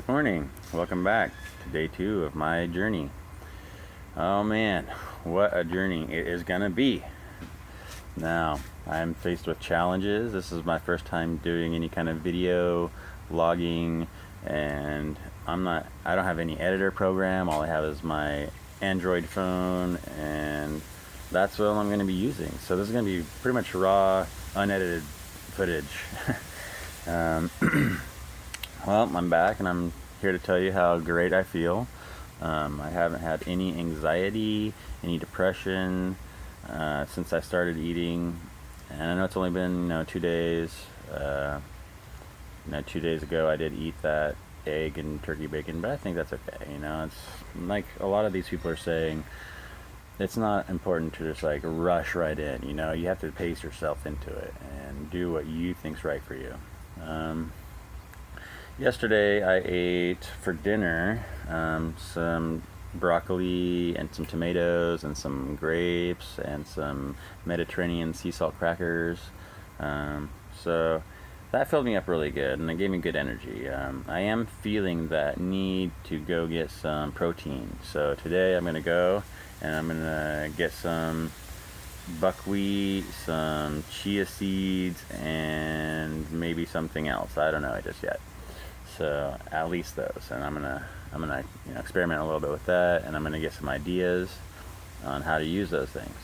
Morning. Welcome back to day 2 of my journey. Oh man, what a journey it is gonna be. Now, I'm faced with challenges. This is my first time doing any kind of video vlogging, and I don't have any editor program. All I have is my Android phone, and that's what I'm going to be using. So this is going to be pretty much raw, unedited footage. um, Well, I'm back and I'm here to tell you how great I feel. I haven't had any anxiety, any depression since I started eating. And I know it's only been 2 days. 2 days ago I did eat that egg and turkey bacon, but I think that's okay. It's like a lot of these people are saying, it's not important to just like rush right in. You have to pace yourself into it and do what you think's right for you. Yesterday I ate for dinner some broccoli and some tomatoes and some grapes and some Mediterranean sea salt crackers. So that filled me up really good and it gave me good energy. I am feeling that need to go get some protein. So today I'm going to go and I'm going to get some buckwheat, some chia seeds, and maybe something else. I don't know just yet. So at least those, and I'm gonna experiment a little bit with that, and I'm gonna get some ideas on how to use those things.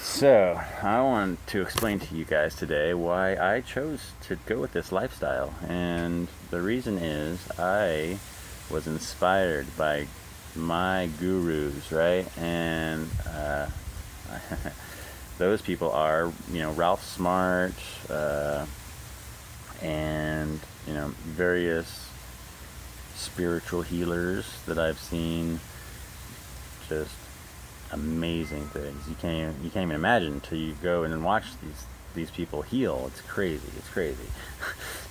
So I want to explain to you guys today why I chose to go with this lifestyle, and the reason is I was inspired by my gurus, right? And those people are Ralph Smart, and various spiritual healers that I've seen. Just amazing things you can't even imagine until you go in and watch these people heal. It's crazy.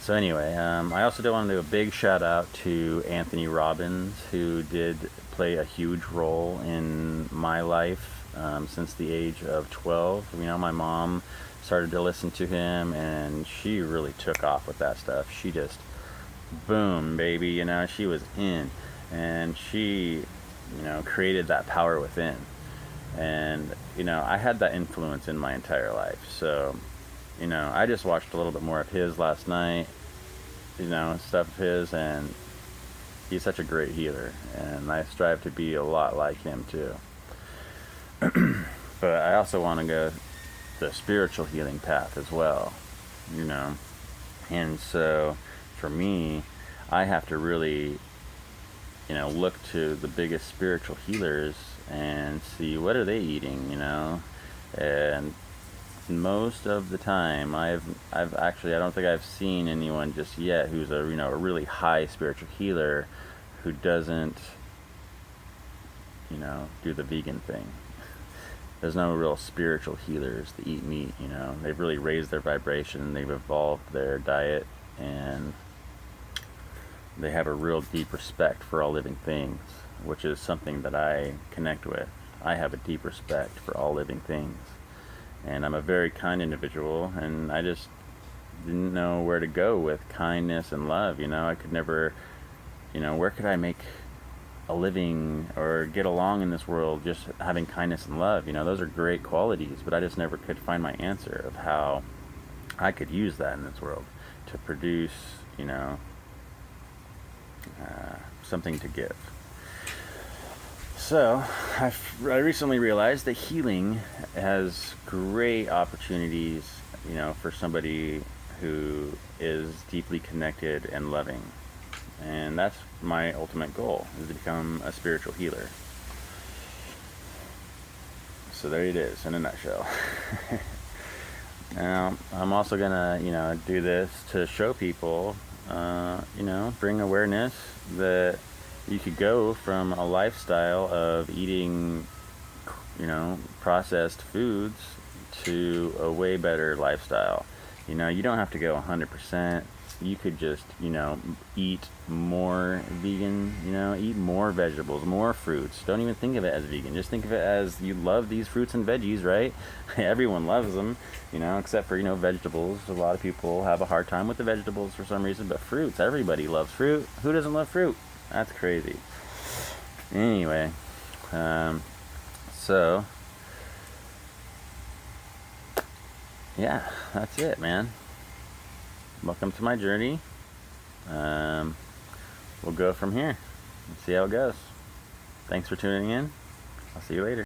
So anyway, I also do want to do a big shout out to Anthony Robbins, who did play a huge role in my life since the age of 12. My mom started to listen to him and she really took off with that stuff. She just boom, baby, she was in, and she created that power within. And I had that influence in my entire life. So I just watched a little bit more of his last night, stuff of his, and he's such a great healer, and I strive to be a lot like him too. But I also want to go the spiritual healing path as well, and so for me, I have to really look to the biggest spiritual healers and see what are they eating, and most of the time I've actually, I don't think I've seen anyone just yet who's a a really high spiritual healer who doesn't do the vegan thing. There's no real spiritual healers that eat meat. They've really raised their vibration, they've evolved their diet, and they have a real deep respect for all living things, which is something that I connect with. I have a deep respect for all living things, and I'm a very kind individual, and I just didn't know where to go with kindness and love. I could never, where could I make a living or get along in this world just having kindness and love? Those are great qualities, but I just never could find my answer of how I could use that in this world to produce something to give. So I recently realized that healing has great opportunities for somebody who is deeply connected and loving. And that's my ultimate goal, is to become a spiritual healer. So there it is in a nutshell. Now, I'm also gonna, do this to show people, bring awareness that you could go from a lifestyle of eating, processed foods to a way better lifestyle. You don't have to go 100%. you could just, eat more vegan, eat more vegetables, more fruits. Don't even think of it as vegan. Just think of it as you love these fruits and veggies, right? Everyone loves them, except for, vegetables. A lot of people have a hard time with the vegetables for some reason, but fruits, everybody loves fruit. Who doesn't love fruit? That's crazy. Anyway, so, yeah, that's it, man. Welcome to my journey. We'll go from here and see how it goes. Thanks for tuning in. I'll see you later.